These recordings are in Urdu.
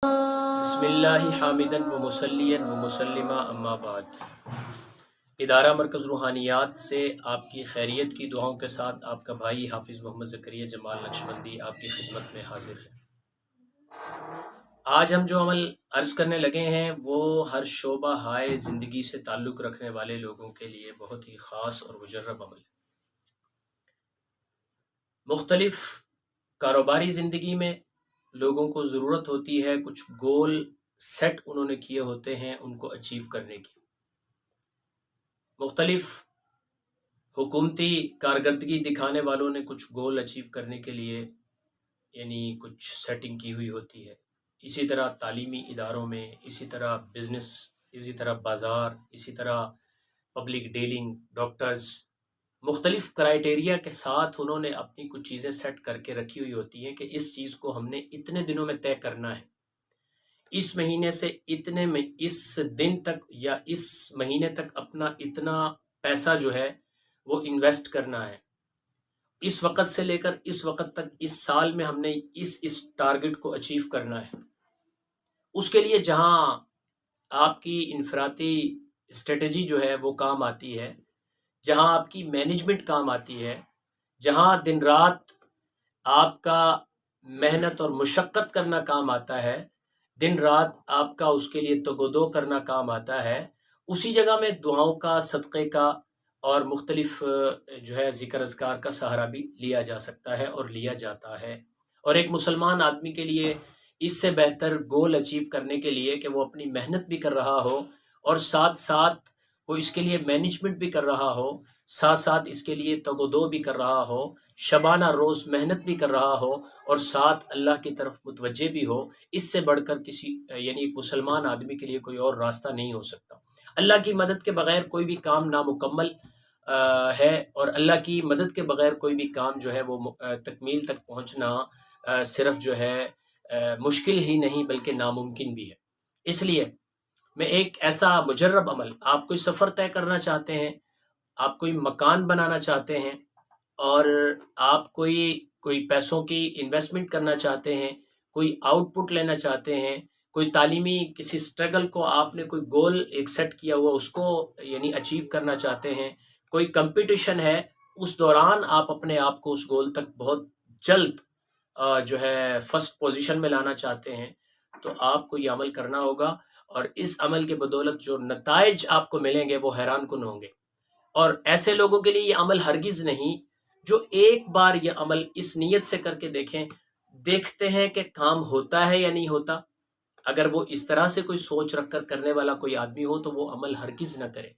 بسم اللہ حامدن و مسلین و مسلمہ اما بعد۔ ادارہ مرکز روحانیات سے آپ کی خیریت کی دعاؤں کے ساتھ آپ کا بھائی حافظ محمد زکریا جمال نقشبندی آپ کی خدمت میں حاضر ہے۔ آج ہم جو عمل عرض کرنے لگے ہیں وہ ہر شعبہ ہائے زندگی سے تعلق رکھنے والے لوگوں کے لیے بہت ہی خاص اور مجرب عمل ہے۔ مختلف کاروباری زندگی میں لوگوں کو ضرورت ہوتی ہے کچھ گول سیٹ انہوں نے کیے ہوتے ہیں ان کو اچیو کرنے کی۔ مختلف حکومتی کارکردگی دکھانے والوں نے کچھ گول اچیو کرنے کے لیے یعنی کچھ سیٹنگ کی ہوئی ہوتی ہے۔ اسی طرح تعلیمی اداروں میں، اسی طرح بزنس، اسی طرح بازار، اسی طرح پبلک ڈیلنگ، ڈاکٹرز، مختلف کرائیٹیریا کے ساتھ انہوں نے اپنی کچھ چیزیں سیٹ کر کے رکھی ہوئی ہوتی ہیں کہ اس چیز کو ہم نے اتنے دنوں میں طے کرنا ہے، اس مہینے سے اتنے میں اس دن تک یا اس مہینے تک اپنا اتنا پیسہ جو ہے وہ انویسٹ کرنا ہے، اس وقت سے لے کر اس وقت تک اس سال میں ہم نے اس ٹارگٹ کو اچیو کرنا ہے۔ اس کے لیے جہاں آپ کی انفرادی اسٹریٹجی جو ہے وہ کام آتی ہے، جہاں آپ کی مینجمنٹ کام آتی ہے، جہاں دن رات آپ کا محنت اور مشقت کرنا کام آتا ہے، دن رات آپ کا اس کے لیے تگ و دو کرنا کام آتا ہے، اسی جگہ میں دعاؤں کا، صدقے کا اور مختلف جو ہے ذکر اذکار کا سہارا بھی لیا جا سکتا ہے اور لیا جاتا ہے۔ اور ایک مسلمان آدمی کے لیے اس سے بہتر گول اچیو کرنے کے لیے کہ وہ اپنی محنت بھی کر رہا ہو اور ساتھ ساتھ وہ اس کے لیے مینجمنٹ بھی کر رہا ہو، ساتھ ساتھ اس کے لیے تگ و دو بھی کر رہا ہو، شبانہ روز محنت بھی کر رہا ہو اور ساتھ اللہ کی طرف متوجہ بھی ہو، اس سے بڑھ کر کسی یعنی ایک مسلمان آدمی کے لیے کوئی اور راستہ نہیں ہو سکتا۔ اللہ کی مدد کے بغیر کوئی بھی کام نامکمل ہے، اور اللہ کی مدد کے بغیر کوئی بھی کام جو ہے وہ تکمیل تک پہنچنا صرف جو ہے مشکل ہی نہیں بلکہ ناممکن بھی ہے۔ اس لیے میں ایک ایسا مجرب عمل، آپ کوئی سفر طے کرنا چاہتے ہیں، آپ کوئی مکان بنانا چاہتے ہیں، اور آپ کوئی پیسوں کی انویسٹمنٹ کرنا چاہتے ہیں، کوئی آؤٹ پٹ لینا چاہتے ہیں، کوئی تعلیمی کسی سٹرگل کو آپ نے کوئی گول ایک سیٹ کیا ہوا اس کو یعنی اچیو کرنا چاہتے ہیں، کوئی کمپٹیشن ہے، اس دوران آپ اپنے آپ کو اس گول تک بہت جلد جو ہے فرسٹ پوزیشن میں لانا چاہتے ہیں، تو آپ کو یہ عمل کرنا ہوگا، اور اس عمل کے بدولت جو نتائج آپ کو ملیں گے وہ حیران کن ہوں گے۔ اور ایسے لوگوں کے لیے یہ عمل ہرگز نہیں جو ایک بار یہ عمل اس نیت سے کر کے دیکھتے ہیں کہ کام ہوتا ہے یا نہیں ہوتا۔ اگر وہ اس طرح سے کوئی سوچ رکھ کر کرنے والا کوئی آدمی ہو تو وہ عمل ہرگز نہ کرے۔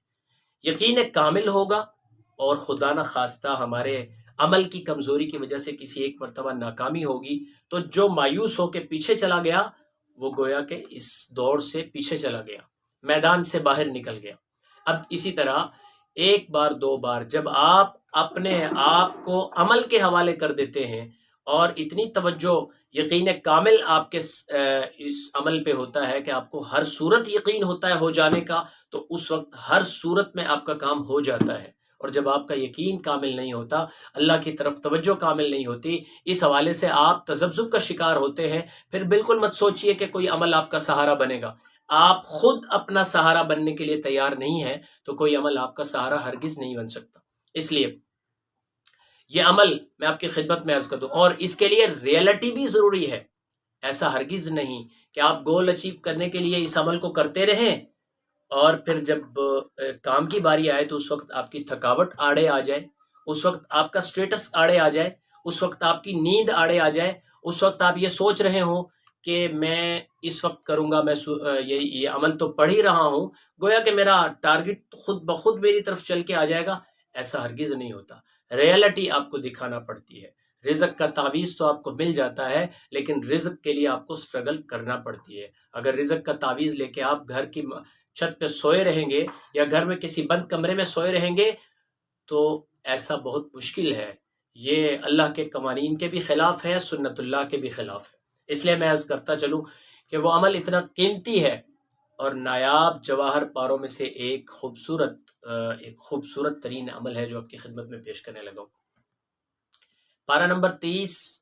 یقین کامل ہوگا، اور خدا نہ خواستہ ہمارے عمل کی کمزوری کی وجہ سے کسی ایک مرتبہ ناکامی ہوگی تو جو مایوس ہو کے پیچھے چلا گیا وہ گویا کہ اس دوڑ سے پیچھے چلا گیا، میدان سے باہر نکل گیا۔ اب اسی طرح ایک بار دو بار جب آپ اپنے آپ کو عمل کے حوالے کر دیتے ہیں اور اتنی توجہ یقین کامل آپ کے اس عمل پہ ہوتا ہے کہ آپ کو ہر صورت یقین ہوتا ہے ہو جانے کا، تو اس وقت ہر صورت میں آپ کا کام ہو جاتا ہے۔ اور جب آپ کا یقین کامل نہیں ہوتا، اللہ کی طرف توجہ کامل نہیں ہوتی، اس حوالے سے آپ تذبذب کا شکار ہوتے ہیں، پھر بالکل مت سوچئے کہ کوئی عمل آپ کا سہارا بنے گا۔ آپ خود اپنا سہارا بننے کے لیے تیار نہیں ہے تو کوئی عمل آپ کا سہارا ہرگز نہیں بن سکتا۔ اس لیے یہ عمل میں آپ کی خدمت میں عرض کر دوں، اور اس کے لیے ریئلٹی بھی ضروری ہے۔ ایسا ہرگز نہیں کہ آپ گول اچیو کرنے کے لیے اس عمل کو کرتے رہیں اور پھر جب کام کی باری آئے تو اس وقت آپ کی تھکاوٹ آڑے آ جائے، اس وقت آپ کا سٹیٹس آڑے آ جائے، اس وقت آپ کی نیند آڑے آ جائے، اس وقت آپ یہ سوچ رہے ہوں کہ میں اس وقت کروں گا، میں یہ عمل تو پڑھ ہی رہا ہوں، گویا کہ میرا ٹارگٹ خود بخود میری طرف چل کے آ جائے گا۔ ایسا ہرگز نہیں ہوتا۔ ریئلٹی آپ کو دکھانا پڑتی ہے۔ رزق کا تعویذ تو آپ کو مل جاتا ہے، لیکن رزق کے لیے آپ کو سٹرگل کرنا پڑتی ہے۔ اگر رزق کا تعویذ لے کے آپ گھر کی چھت پہ سوئے رہیں گے یا گھر میں کسی بند کمرے میں سوئے رہیں گے تو ایسا بہت مشکل ہے۔ یہ اللہ کے قوانین کے بھی خلاف ہے، سنت اللہ کے بھی خلاف ہے۔ اس لیے میں عرض کرتا چلوں کہ وہ عمل اتنا قیمتی ہے اور نایاب جواہر پاروں میں سے ایک خوبصورت ترین عمل ہے جو آپ کی خدمت میں پیش کرنے لگا ہوں۔ پارہ نمبر 30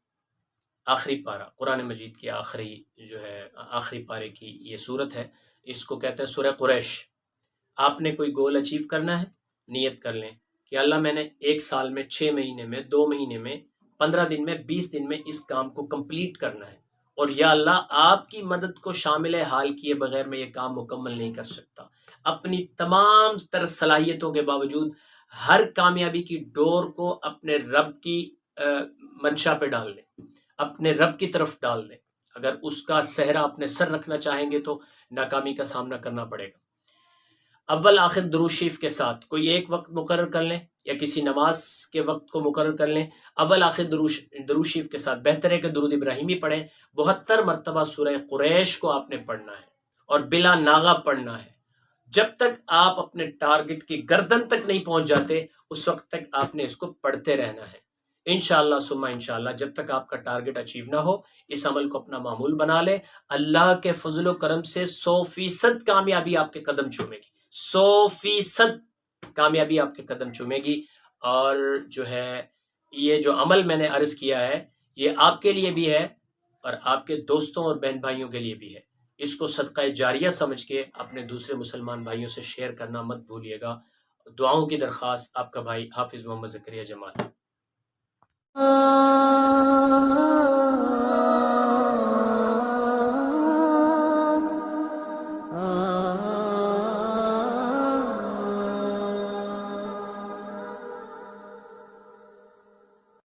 آخری پارہ قرآن مجید کی آخری پارے کی یہ صورت ہے، اس کو کہتے ہیں سورہ قریش۔ آپ نے کوئی گول اچیو کرنا ہے، نیت کر لیں کہ اللہ میں نے 1 سال میں، 6 مہینے میں، 2 مہینے میں، 15 دن میں، 20 دن میں اس کام کو کمپلیٹ کرنا ہے، اور یا اللہ آپ کی مدد کو شامل حال کیے بغیر میں یہ کام مکمل نہیں کر سکتا۔ اپنی تمام تر صلاحیتوں کے باوجود ہر کامیابی کی ڈور کو اپنے رب کی منشا پہ ڈال دیں، اپنے رب کی طرف ڈال دیں۔ اگر اس کا صحرا اپنے سر رکھنا چاہیں گے تو ناکامی کا سامنا کرنا پڑے گا۔ اول آخر درود شریف کے ساتھ کوئی ایک وقت مقرر کر لیں یا کسی نماز کے وقت کو مقرر کر لیں، اول آخر درود شریف کے ساتھ بہتر ہے کہ درود ابراہیمی پڑھیں۔ 72 مرتبہ سورہ قریش کو آپ نے پڑھنا ہے اور بلا ناغہ پڑھنا ہے۔ جب تک آپ اپنے ٹارگٹ کی گردن تک نہیں پہنچ جاتے اس وقت تک آپ نے اس کو پڑھتے رہنا ہے۔ انشاءاللہ ثم انشاءاللہ جب تک آپ کا ٹارگٹ اچیو نہ ہو اس عمل کو اپنا معمول بنا لے، اللہ کے فضل و کرم سے 100% کامیابی آپ کے قدم چومے گی، 100% کامیابی آپ کے قدم چومے گی۔ اور یہ جو عمل میں نے عرض کیا ہے یہ آپ کے لیے بھی ہے اور آپ کے دوستوں اور بہن بھائیوں کے لیے بھی ہے۔ اس کو صدقہ جاریہ سمجھ کے اپنے دوسرے مسلمان بھائیوں سے شیئر کرنا مت بھولیے گا۔ دعاؤں کی درخواست، آپ کا بھائی حافظ محمد زکریا جمال۔